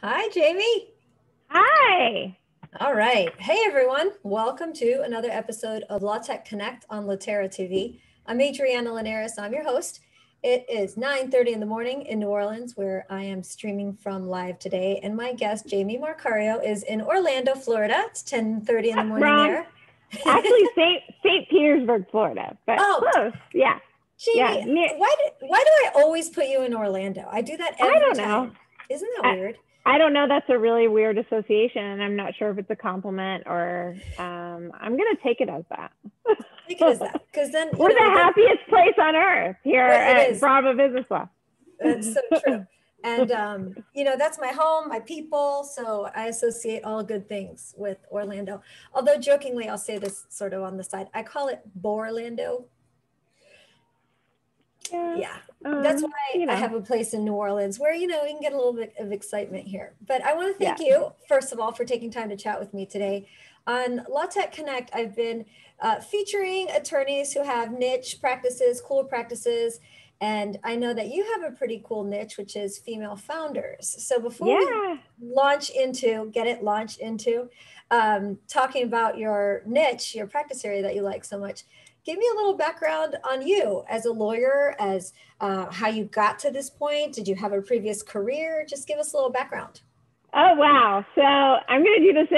Hi, Jamie. Hi. All right. Hey, everyone. Welcome to another episode of LawTech Connect on Litera TV. I'm Adriana Linares. I'm your host. It is 9:30 in the morning in New Orleans, where I am streaming from live today. And my guest, Jamie Marcario, is in Orlando, Florida. It's 10:30 in the morning Wrong. there. Actually, St. Petersburg, Florida, but Oh, close. Yeah. Jamie, why do I always put you in Orlando? I do that every I don't time. know. Isn't that weird? I don't know. That's a really weird association, and I'm not sure if it's a compliment or I'm going to take it as that. Take it as that, because then we're the happiest place on earth here at Brava Business Law. That's so true. And, that's my home, my people. So I associate all good things with Orlando. Although jokingly, I'll say this sort of on the side. I call it Borlando. Yeah. That's why I have a place in New Orleans where, we can get a little bit of excitement here. But I want to thank you, first of all, for taking time to chat with me today. On LawTech Connect, I've been featuring attorneys who have niche practices, cool practices. And I know that you have a pretty cool niche, which is female founders. So before we launch into talking about your niche, your practice area that you like so much, give me a little background on you as a lawyer, as how you got to this point. Did you have a previous career? Just give us a little background. Oh, wow. So I'm going to do this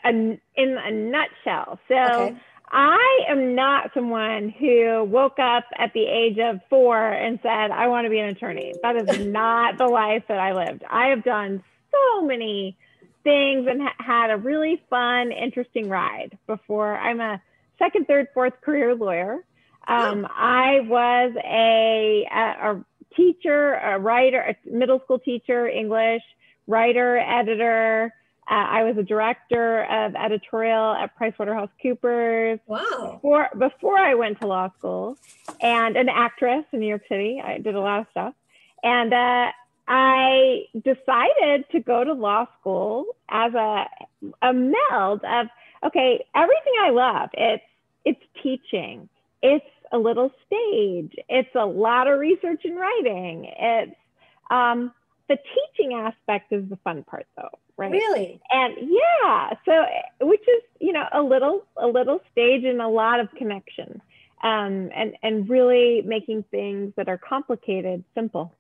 in a nutshell. So okay. I am not someone who woke up at the age of 4 and said, I want to be an attorney. That is not the life that I lived. I have done so many things and had a really fun, interesting ride before. I'm a second, third, fourth career lawyer. I was a teacher, a writer, a middle school teacher, English, writer, editor. I was a director of editorial at PricewaterhouseCoopers. Wow. Before I went to law school, and an actress in New York City. I did a lot of stuff. And I decided to go to law school as a meld of, okay, everything I love, it's teaching, it's a little stage, it's a lot of research and writing. It's the teaching aspect is the fun part, though, right? Really? And so which is a little stage and a lot of connection, and really making things that are complicated simple.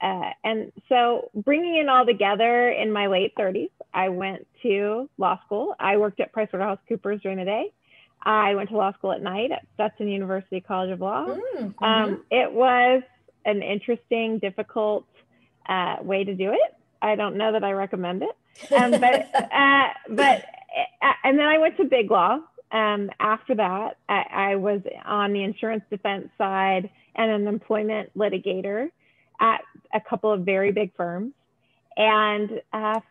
And so bringing it all together in my late 30s, I went to law school. I worked at PricewaterhouseCoopers during the day. I went to law school at night at Stetson University College of Law. It was an interesting, difficult way to do it. I don't know that I recommend it. But and then I went to Big Law. After that, I was on the insurance defense side and an employment litigator at a couple of very big firms, and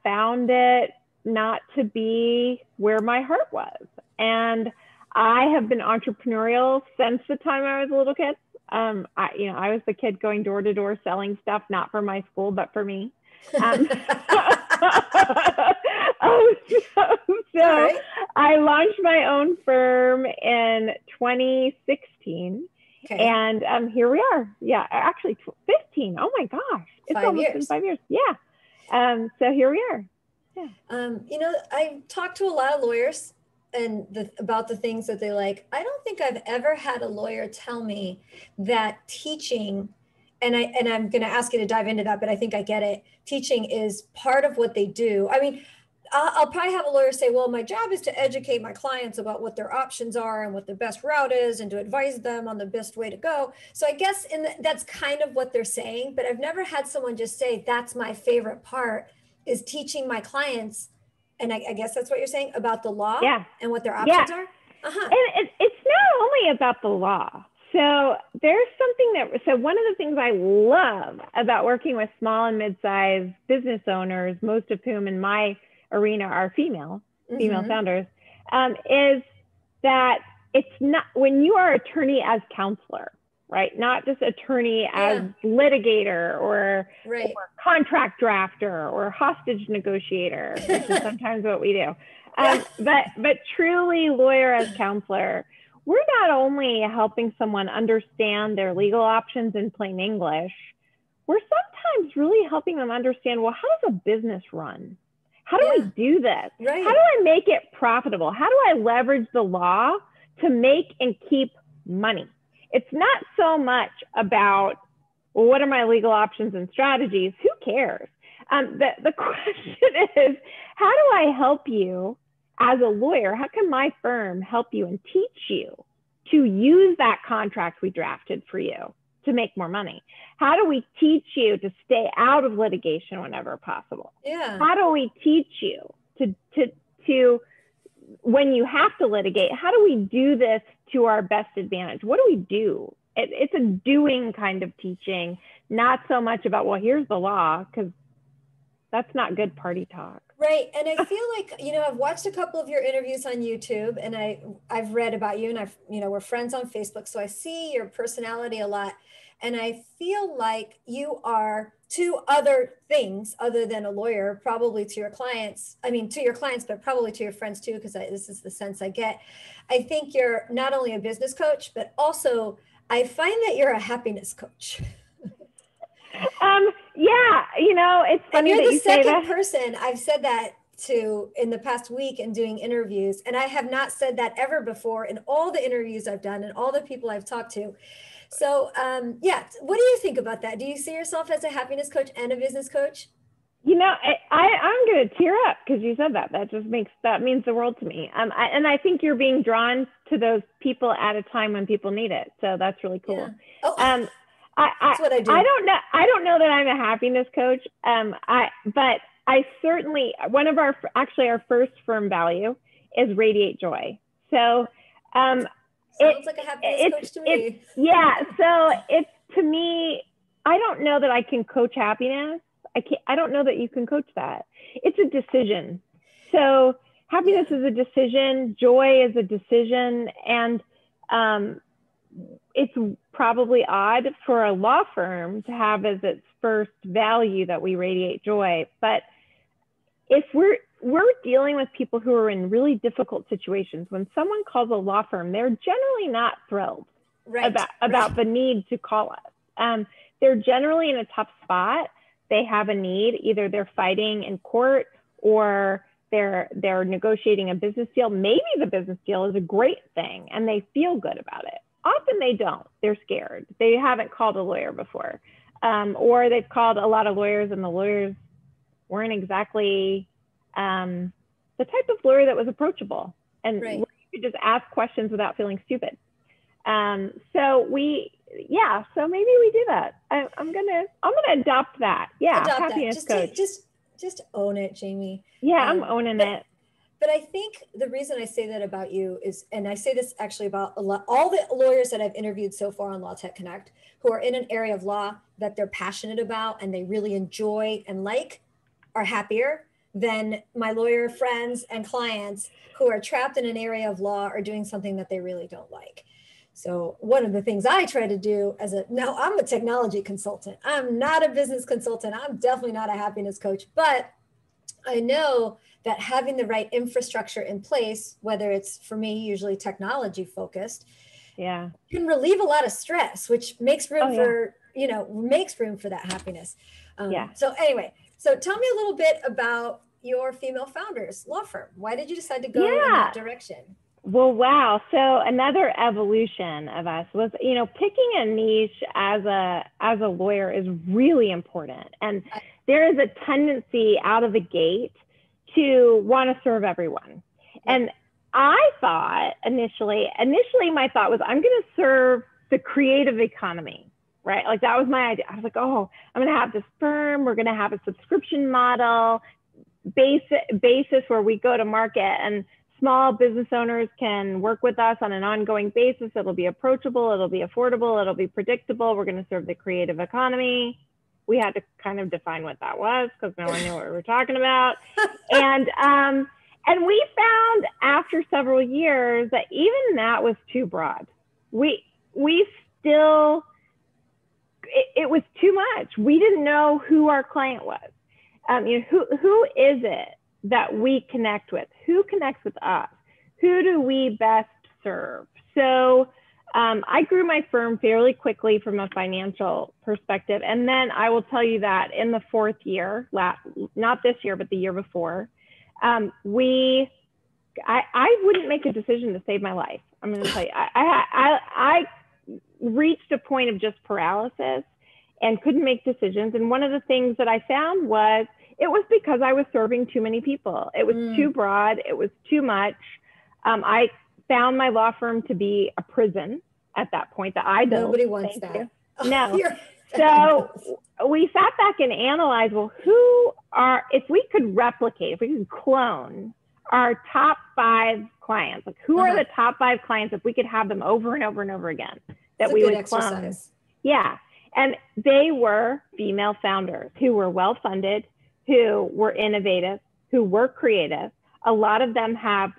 found it not to be where my heart was. And I have been entrepreneurial since the time I was a little kid. I was the kid going door to door selling stuff, not for my school, but for me. So I launched my own firm in 2016. Okay. And here we are. Yeah, actually 15. Oh my gosh. It's almost been 5 years. Yeah. So here we are. Yeah. I talked to a lot of lawyers and about the things that they like. I don't think I've ever had a lawyer tell me that teaching, and I'm going to ask you to dive into that, but I think I get it. Teaching is part of what they do. I mean, I'll probably have a lawyer say, well, my job is to educate my clients about what their options are and what the best route is and to advise them on the best way to go. So I guess that's kind of what they're saying, but I've never had someone just say, that's my favorite part, is teaching my clients. And I guess that's what you're saying about the law and what their options are? And it's not only about the law. So there's something one of the things I love about working with small and mid-sized business owners, most of whom in my arena are female founders, is that it's not, when you are attorney as counselor, right? Not just attorney as litigator or contract drafter or hostage negotiator, which is sometimes what we do. But truly lawyer as counselor, we're not only helping someone understand their legal options in plain English, we're sometimes really helping them understand, well, how does a business run? How do we do this? Right. How do I make it profitable? How do I leverage the law to make and keep money? It's not so much about, well, what are my legal options and strategies? Who cares? The question is, how do I help you as a lawyer? How can my firm help you and teach you to use that contract we drafted for you to make more money? How do we teach you to stay out of litigation whenever possible? Yeah. How do we teach you to when you have to litigate, how do we do this to our best advantage? What do we do? It's a doing kind of teaching, not so much about, well, here's the law, because that's not good party talk. Right. And I feel like, you know, I've watched a couple of your interviews on YouTube, and I've read about you, and we're friends on Facebook. So I see your personality a lot. And I feel like you are two other things other than a lawyer, probably to your clients. I mean, to your clients, but probably to your friends too, because this is the sense I get. I think you're not only a business coach, but also I find that you're a happiness coach. Yeah, you know, it's funny that you say that. You're the second person I've said that to in the past week in doing interviews. And I have not said that ever before in all the interviews I've done and all the people I've talked to. So yeah, what do you think about that? Do you see yourself as a happiness coach and a business coach? You know, I'm going to tear up because you said that. That means the world to me. And I think you're being drawn to those people at a time when people need it. So that's really cool. Yeah. Oh. That's what I do. I don't know that I'm a happiness coach. But I certainly, our first firm value is radiate joy. So, sounds like a happiness coach to me. So it's, to me, I don't know that I can coach happiness. I don't know that you can coach that. It's a decision. So happiness is a decision. Joy is a decision. And, it's probably odd for a law firm to have as its first value that we radiate joy. But if we're dealing with people who are in really difficult situations, when someone calls a law firm, they're generally not thrilled about the need to call us. They're generally in a tough spot. They have a need. Either they're fighting in court or they're negotiating a business deal. Maybe the business deal is a great thing and they feel good about it. Often they don't. They're scared. They haven't called a lawyer before. Or they've called a lot of lawyers and the lawyers weren't exactly the type of lawyer that was approachable and you could just ask questions without feeling stupid. So maybe we do that. I'm gonna adopt that. Yeah, happiness coach. Just own it, Jamie. Yeah, I'm owning it. But I think the reason I say that about you is, and I say this actually about all the lawyers that I've interviewed so far on LawTech Connect, who are in an area of law that they're passionate about and they really enjoy and are happier than my lawyer friends and clients who are trapped in an area of law or doing something that they really don't like. So one of the things I try to do now I'm a technology consultant. I'm not a business consultant. I'm definitely not a happiness coach, but I know that having the right infrastructure in place, whether it's, for me, usually technology focused, can relieve a lot of stress, which makes room for that happiness. So anyway, so tell me a little bit about your female founders law firm. Why did you decide to go in that direction? Well, wow. So another evolution of us was, picking a niche as a lawyer is really important. And there is a tendency out of the gate to want to serve everyone. And I thought initially my thought was, I'm going to serve the creative economy, right? Like that was my idea. I was like, oh, I'm going to have this firm. We're going to have a subscription model basis where we go to market and small business owners can work with us on an ongoing basis. It'll be approachable. It'll be affordable. It'll be predictable. We're going to serve the creative economy. We had to kind of define what that was because no one knew what we were talking about. And we found after several years that even that was too broad. We still, it was too much. We didn't know who our client was. Who is it that we connect with? Who connects with us? Who do we best serve? So I grew my firm fairly quickly from a financial perspective. And then I will tell you that in the 4th year, not this year, but the year before, I wouldn't make a decision to save my life. I'm going to tell you, I reached a point of just paralysis and couldn't make decisions. And one of the things that I found was it was because I was serving too many people. It was too broad. It was too much. I found my law firm to be a prison at that point that I built. Nobody wants that. No. So we sat back and analyzed, well, if we could replicate, if we could clone our top 5 clients, like who are the top 5 clients if we could have them over and over and over again that we would clone? Yeah. And they were female founders who were well-funded, who were innovative, who were creative. A lot of them have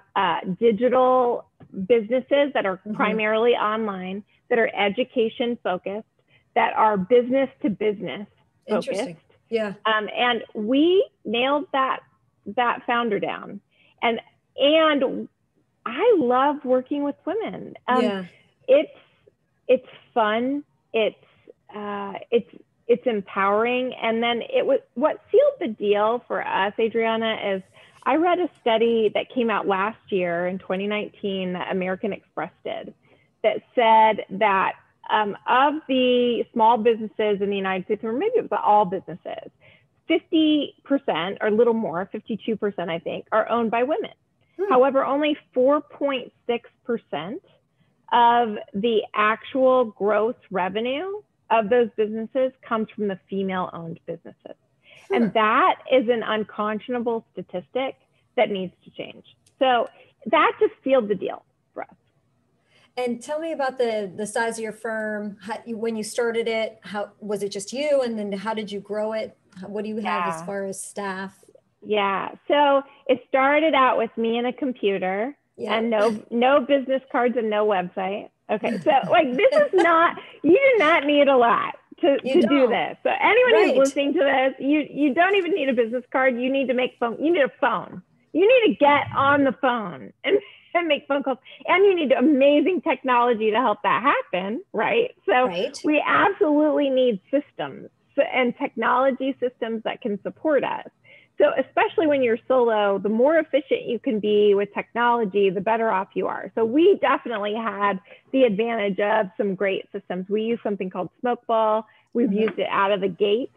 digital businesses that are primarily online, that are education focused, that are business to business focused. Interesting. Yeah. And we nailed that founder down. And I love working with women. It's fun. It's empowering. And then what sealed the deal for us, Adriana, is I read a study that came out last year in 2019 that American Express did that said that of the small businesses in the United States, or maybe it was all businesses, 50% or a little more, 52%, I think, are owned by women. However, only 4.6% of the actual gross revenue of those businesses comes from the female-owned businesses. And that is an unconscionable statistic that needs to change. So that just sealed the deal for us. And tell me about the size of your firm. When you started it, how was it just you? And then how did you grow it? What do you have as far as staff? Yeah, so it started out with me and a computer and no business cards and no website. Okay, so like this is not, you do not need a lot to do this. So anyone who's listening to this, you don't even need a business card. You need to make phone. You need a phone. You need to get on the phone and make phone calls. And you need amazing technology to help that happen, right? So we absolutely need systems and technology systems that can support us. So especially when you're solo, the more efficient you can be with technology, the better off you are. So we definitely had the advantage of some great systems. We use something called Smokeball. We've used it out of the gate.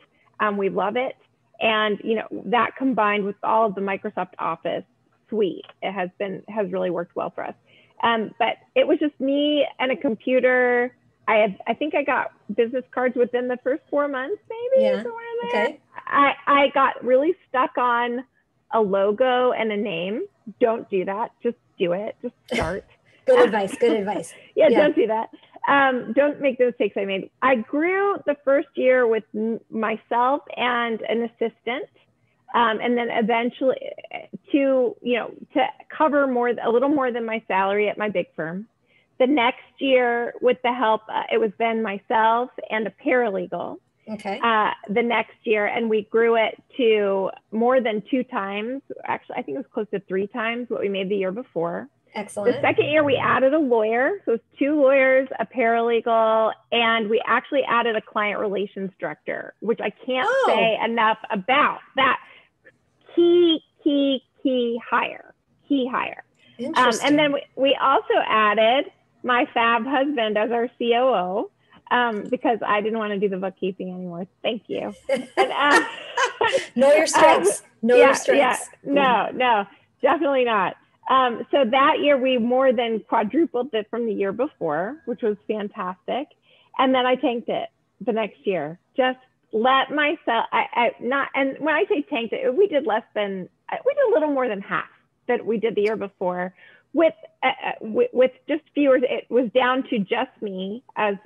We love it. And that combined with all of the Microsoft Office suite, it has really worked well for us. But it was just me and a computer. I think I got business cards within the first 4 months, maybe somewhere in there. Okay. I got really stuck on a logo and a name. Don't do that. Just do it. Just start. Good advice. Good advice. Yeah, don't do that. Don't make the mistakes I made. I grew the first year with myself and an assistant. And then eventually to cover a little more than my salary at my big firm. The next year with the help, it was then myself and a paralegal. Okay. The next year, and we grew it to more than 2 times. Actually, I think it was close to 3 times what we made the year before. Excellent. The second year we added a lawyer. So it's 2 lawyers, a paralegal, and we actually added a client relations director, which I can't say enough about. That key hire. Interesting. And then we also added my fab husband as our COO. Because I didn't want to do the bookkeeping anymore. Thank you. And, know your strengths. Your strengths. Yeah. No, definitely not. So that year we more than quadrupled it from the year before, which was fantastic. And then I tanked it the next year. Just let myself. And when I say tanked it, we did a little more than half that we did the year before. With just viewers, it was down to just me as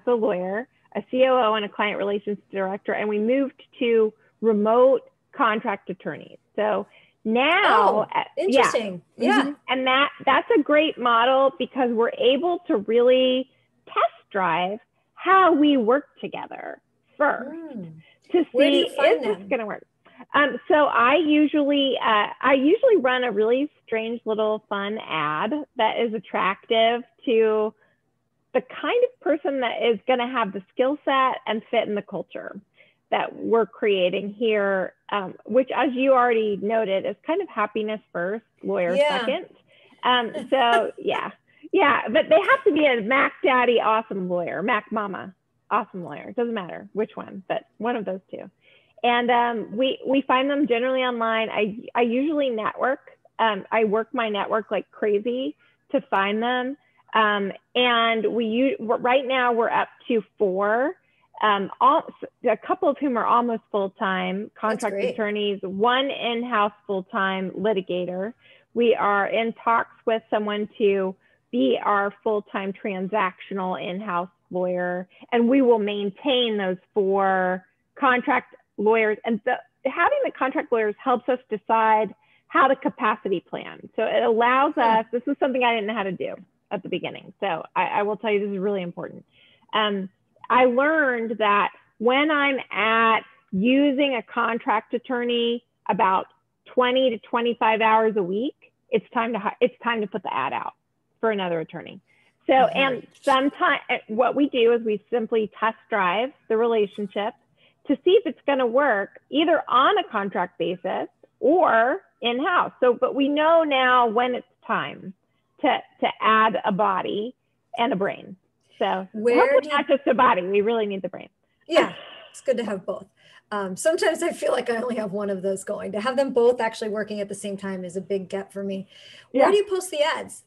the lawyer, a COO, and a client relations director, and we moved to remote contract attorneys. So now, interesting, and that's a great model because we're able to really test drive how we work together first to see is this going to work. So I usually run a really strange little fun ad that is attractive to the kind of person that is going to have the skill set and fit in the culture that we're creating here, which, as you already noted, is kind of happiness first, lawyer second. So but they have to be a Mac Daddy awesome lawyer, Mac Mama awesome lawyer. It doesn't matter which one, but one of those two. And we find them generally online. I usually network. I work my network like crazy to find them. And right now we're up to 4. A couple of whom are almost full-time contract attorneys, one in-house full-time litigator. We are in talks with someone to be our full-time transactional in-house lawyer, and we will maintain those 4 contract lawyers. And having the contract lawyers helps us decide how to capacity plan. So it allows us, this is something I didn't know how to do at the beginning. So I will tell you, this is really important. I learned that when I'm at using a contract attorney about 20 to 25 hours a week, it's time to put the ad out for another attorney. So, and sometimes what we do is we simply test drive the relationship to see if it's going to work either on a contract basis or in-house. So, but we know now when it's time to add a body and a brain. So not just a body, we really need the brain. Yeah, it's good to have both. Sometimes I feel like I only have one of those going. To have them both actually working at the same time is a big get for me. Where do you post the ads?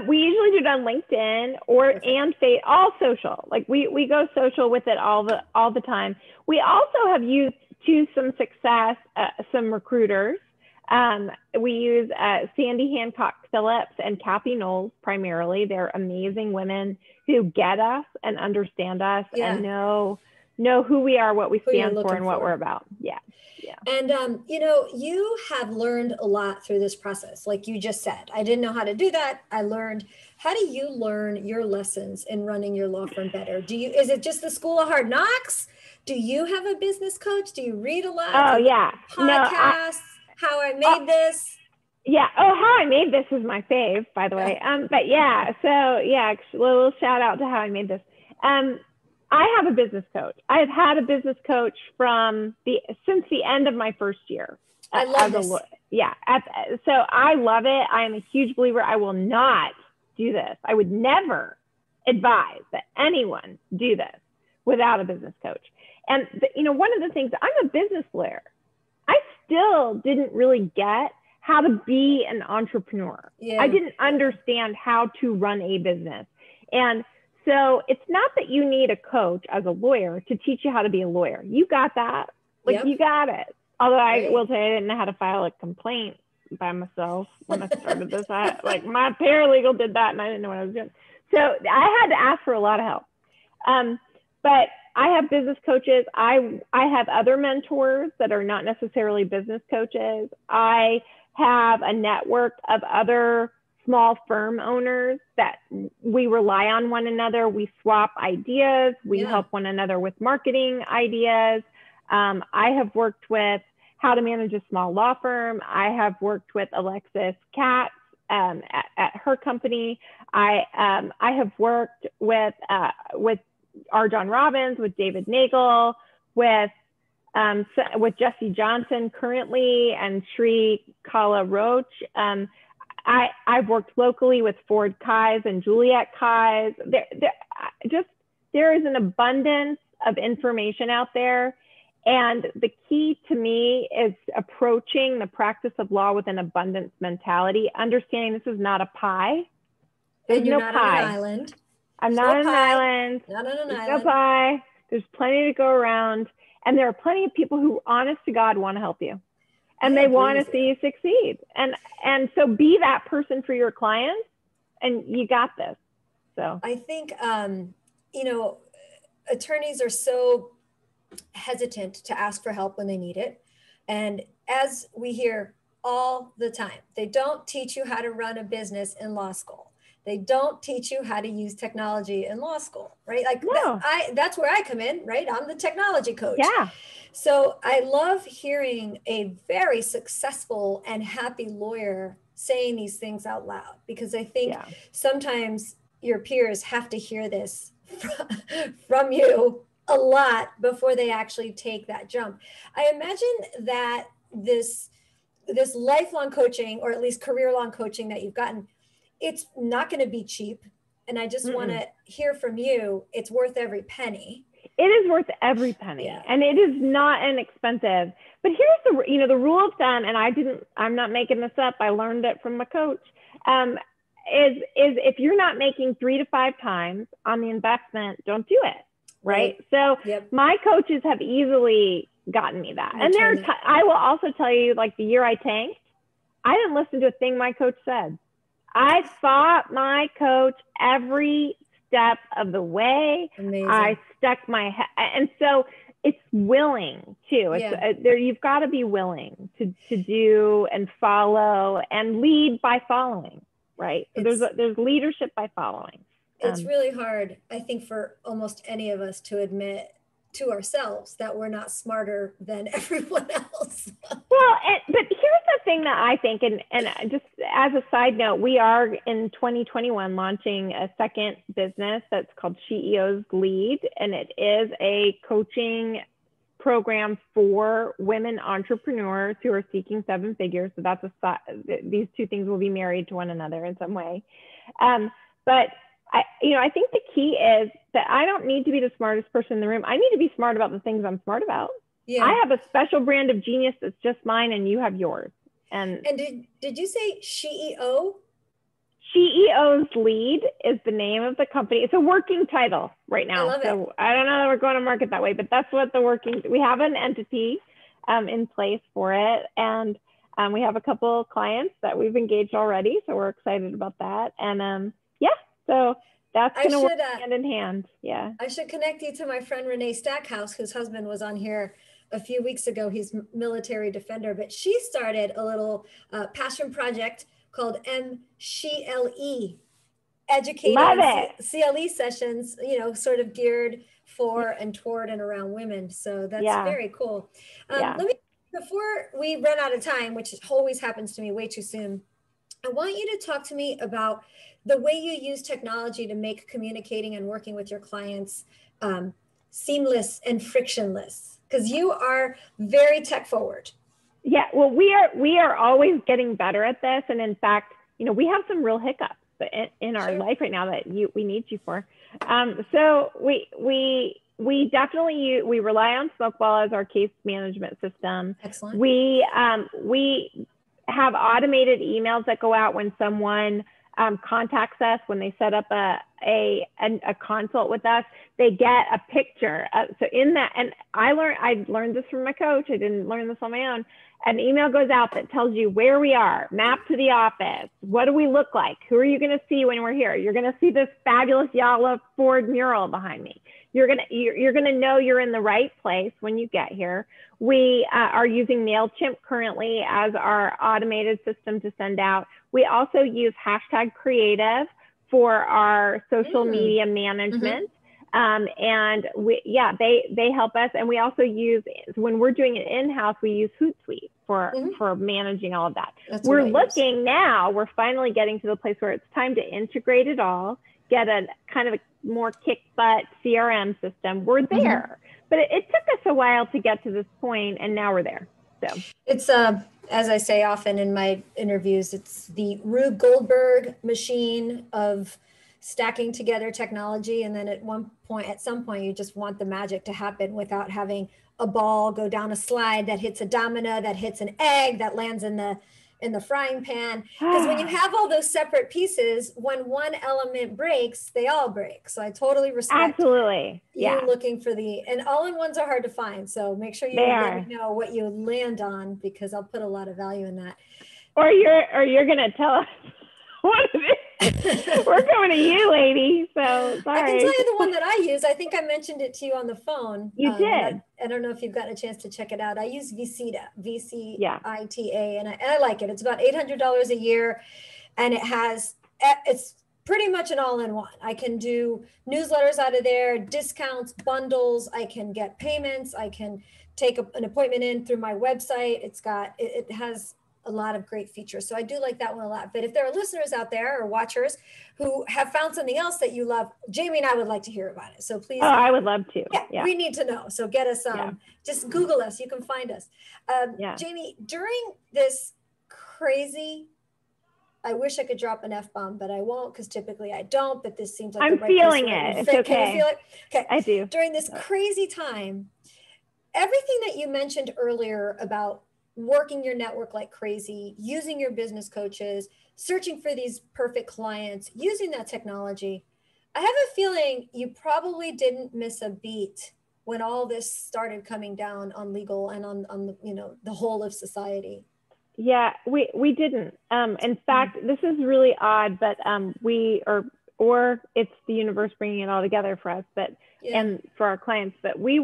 We usually do it on LinkedIn and all social. Like we go social with it all the time. We also have used to some success some recruiters. We use Sandy Hancock Phillips and Kathy Knowles primarily. They're amazing women who get us and understand us and know who we are, what we stand for, and what we're about. Yeah. And, you have learned a lot through this process. Like you just said, I didn't know how to do that. I learned. How do you learn your lessons in running your law firm better? Is it just the School of Hard Knocks? Do you have a business coach? Do you read a lot? Oh, yeah. Podcasts? How I Made This? Yeah. Oh, How I Made This is my fave, by the way. But yeah, so yeah, a little shout out to How I Made This. I have a business coach. I've had a business coach since the end of my first year. I love this. So I love it. I am a huge believer. I will not do this. I would never advise that anyone do this without a business coach. And one of the things, I'm a business lawyer. I still didn't really get how to be an entrepreneur. Yeah. I didn't understand how to run a business. And so it's not that you need a coach as a lawyer to teach you how to be a lawyer. You got that. You got it. Although I will tell you, I didn't know how to file a complaint by myself when I started this. My paralegal did that and I didn't know what I was doing. So I had to ask for a lot of help. But I have business coaches. I have other mentors that are not necessarily business coaches. I have a network of other small firm owners that we rely on one another. We swap ideas. We help one another with marketing ideas. I have worked with how to manage a small law firm. I have worked with Alexis Katz at her company. I have worked with R. John Robbins, with David Nagel, with Jesse Johnson currently, and Sri Kala Roach. I've worked locally with Ford Kais and Juliet Kais. There is an abundance of information out there. And the key to me is approaching the practice of law with an abundance mentality, understanding this is not a pie. There's no pie. On an island. I'm not on an island. Not on an island. No pie. There's plenty to go around. And there are plenty of people who, honest to God, want to help you. And they want to see you succeed. And so be that person for your clients, and you got this. So I think, attorneys are so hesitant to ask for help when they need it. And as we hear all the time, they don't teach you how to run a business in law school. They don't teach you how to use technology in law school, right? Like that's where I come in, right? I'm the technology coach. Yeah. So I love hearing a very successful and happy lawyer saying these things out loud, because I think sometimes, your peers have to hear this from you a lot before they actually take that jump. I imagine that this lifelong coaching, or at least career-long coaching that you've gotten, it's not going to be cheap. And I just want to hear from you, it's worth every penny. It is worth every penny, and it is not inexpensive. But here's the rule of thumb, and I'm not making this up. I learned it from my coach. Is if you're not making 3 to 5 times on the investment, don't do it. Right. So my coaches have easily gotten me that. And I will also tell you, like the year I tanked, I didn't listen to a thing my coach said. I fought my coach every step of the way. Amazing. I stuck my head. And so it's willing too. It's you've got to be willing to do and follow and lead by following. Right. So there's leadership by following. It's really hard, I think, for almost any of us to admit to ourselves that we're not smarter than everyone else. Well, but here's the thing that I think, and just as a side note, we are in 2021 launching a second business that's called CEO's Lead, and it is a coaching program for women entrepreneurs who are seeking 7 figures. So that's these two things will be married to one another in some way. But I think the key is that I don't need to be the smartest person in the room. I need to be smart about the things I'm smart about. Yeah. I have a special brand of genius that's just mine, and you have yours. And did you say CEO? CEO's Lead is the name of the company. It's a working title right now. I don't know that we're going to market that way, but that's what we have an entity in place for it. And we have a couple of clients that we've engaged already. So we're excited about that. And so that's going to work hand in hand. Yeah. I should connect you to my friend Renee Stackhouse, whose husband was on here a few weeks ago. He's military defender, but she started a little passion project called MCLE, educating CLE sessions, sort of geared for and toward and around women. So that's very cool. Before we run out of time, which always happens to me way too soon, I want you to talk to me about the way you use technology to make communicating and working with your clients seamless and frictionless, because you are very tech forward. Yeah, well, we are always getting better at this. And in fact, we have some real hiccups in our life right now that we need you for. So we definitely we rely on Smokeball as our case management system. Excellent. We have automated emails that go out when someone contacts us, when they set up a consult with us, they get a picture. So in that, and I learned this from my coach. I didn't learn this on my own. An email goes out that tells you where we are, map to the office. What do we look like? Who are you going to see when we're here? You're going to see this fabulous Yalla Ford mural behind me. You're going to know you're in the right place when you get here. We are using MailChimp currently as our automated system to send out. We also use #creative for our social media management. And they help us. And we also use, when we're doing it in-house, we use Hootsuite for managing all of that. We're we're finally getting to the place where it's time to integrate it all, get a kind of a more kick-butt CRM system. We're there, but it took us a while to get to this point, and now we're there. So it's as I say often in my interviews, it's the Rube Goldberg machine of stacking together technology. And then at some point, you just want the magic to happen without having a ball go down a slide that hits a domino, that hits an egg, that lands in the frying pan. Because when you have all those separate pieces, when one element breaks, they all break. So I totally respect you looking for and all-in-ones are hard to find. So make sure you let me know what you land on, because I'll put a lot of value in that. Or you're going to tell us what it is. We're coming to you, lady. So sorry. I can tell you the one that I use. I think I mentioned it to you on the phone. You did. I don't know if you've gotten a chance to check it out. I use Visita, VCITA, and I like it. It's about $800 a year, and it's pretty much an all-in-one. I can do newsletters out of there, discounts, bundles. I can get payments. I can take an appointment in through my website. It has a lot of great features. So I do like that one a lot. But if there are listeners out there or watchers who have found something else that you love, Jamie and I would like to hear about it. So please. Oh, I would love to. Yeah, we need to know. So get us, just Google us. You can find us. Jamie, during this crazy, I wish I could drop an F-bomb, but I won't because typically I don't, but this seems like I'm the right feeling place. it. It's okay. Can you feel it? Okay. I do. During this crazy time, everything that you mentioned earlier about working your network like crazy, using your business coaches, searching for these perfect clients, using that technology, I have a feeling you probably didn't miss a beat when all this started coming down on legal and on the, you know, the whole of society. Yeah, we didn't. In fact, this is really odd, but or it's the universe bringing it all together for us, but and for our clients. But we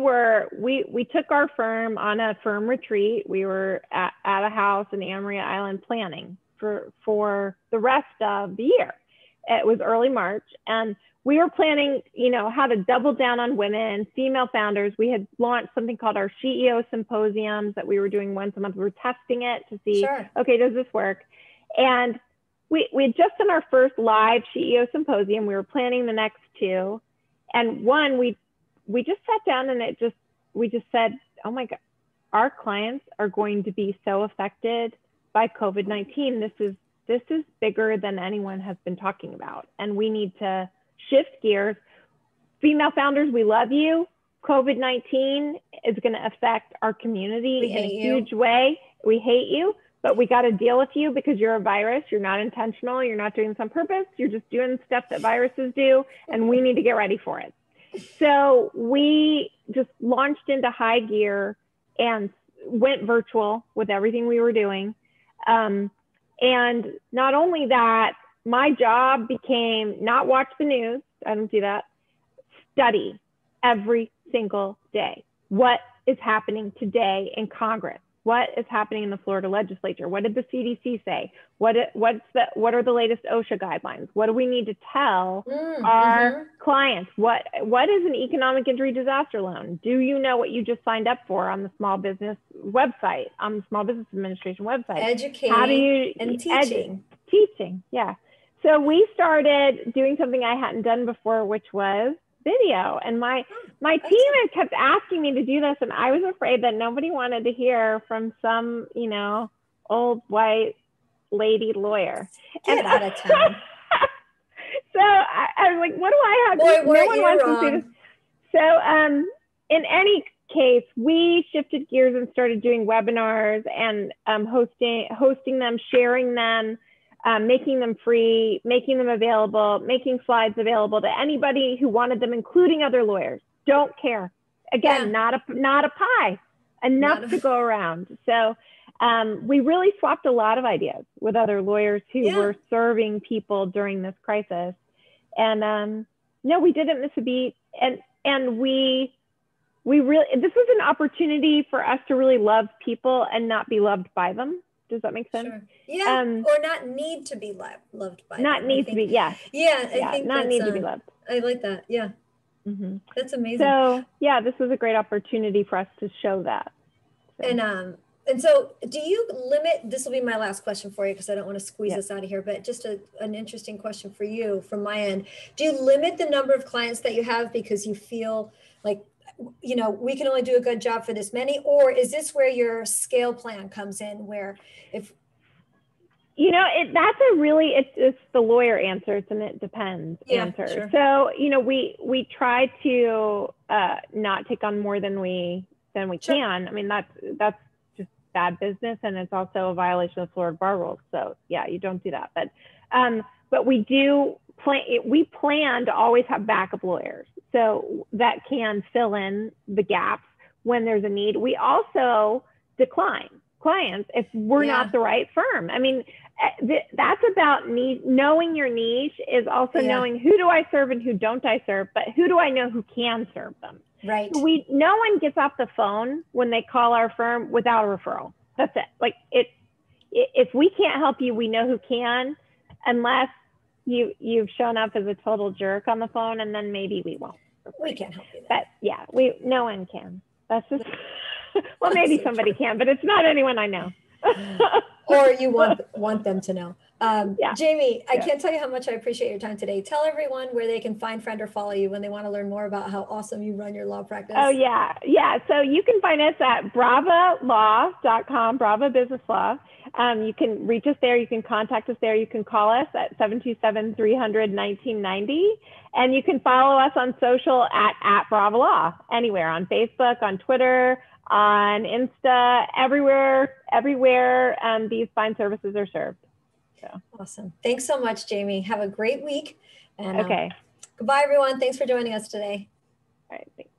took our firm on a firm retreat. We were at a house in Anna Maria Island planning for the rest of the year. It was early March, and we were planning, you know, how to double down on women, female founders. We had launched something called our CEO symposiums that we were doing once a month. We were testing it to see, okay, does this work? And we had just done our first live CEO symposium. We were planning the next two. And one, we just sat down and we just said, oh my God, our clients are going to be so affected by COVID-19. This is bigger than anyone has been talking about. And we need to shift gears. Female founders, we love you. COVID-19 is going to affect our community in a huge way. We hate you, but we got to deal with you because you're a virus. You're not intentional. You're not doing this on purpose. You're just doing stuff that viruses do, and we need to get ready for it. So we just launched into high gear and went virtual with everything we were doing. And not only that, my job became not watch the news. I don't do that. Study every single day. What is happening today in Congress? What is happening in the Florida legislature? What did the CDC say? What are the latest OSHA guidelines? What do we need to tell our clients? What is an economic injury disaster loan? Do you know what you just signed up for on the small business website, on the Small Business Administration website? Educating and teaching. Teaching, yeah. So we started doing something I hadn't done before, which was video. And my team had kept asking me to do this, and I was afraid that nobody wanted to hear from some, you know, old white lady lawyer. Get out of town. So I was like, what do I have? Boy, no one wants to see this. So in any case, we shifted gears and started doing webinars and hosting them, sharing them, making them free, making them available, making slides available to anybody who wanted them, including other lawyers. Don't care. Again, not a pie, enough to go around. So we really swapped a lot of ideas with other lawyers who were serving people during this crisis. And no, we didn't miss a beat. And we really, this was an opportunity for us to really love people and not be loved by them. Does that make sense? Sure. Yeah, or not need to be loved by not them, need to be, Yeah, I think not need to be loved. I like that. Yeah. Mm-hmm. That's amazing. So yeah, this was a great opportunity for us to show that. So. And so do you limit, this will be my last question for you because I don't want to squeeze us out of here, but just an interesting question for you from my end. Do you limit the number of clients that you have because you feel like, you know, we can only do a good job for this many, or is this where your scale plan comes in, where if, you know, that's a really, it's the lawyer answer. It's an it depends answer. Sure. So, you know, we try to not take on more than we can. I mean, that's just bad business, and it's also a violation of Florida bar rules. So yeah, you don't do that. But we do plan to always have backup lawyers, so that can fill in the gaps when there's a need. We also decline clients if we're not the right firm. I mean, that's about knowing your niche is also knowing who do I serve and who don't I serve, but who do I know who can serve them. Right. So no one gets off the phone when they call our firm without a referral. That's it. Like if we can't help you, we know who can, unless you've shown up as a total jerk on the phone, and then maybe we won't. We can't help you. But yeah, no one can. That's just, well, maybe somebody can, but it's not anyone I know. or you want them to know. Yeah. Jamie, I can't tell you how much I appreciate your time today. Tell everyone where they can find, friend, or follow you when they want to learn more about how awesome you run your law practice. Oh, yeah. Yeah. So you can find us at bravalaw.com, Brava Business Law. You can reach us there. You can contact us there. You can call us at 727-300-1990. And you can follow us on social at Brava Law, anywhere, on Facebook, on Twitter, on Insta, everywhere these fine services are served. So. Awesome. Thanks so much, Jamie. Have a great week. And okay. Goodbye, everyone. Thanks for joining us today. All right. Thanks.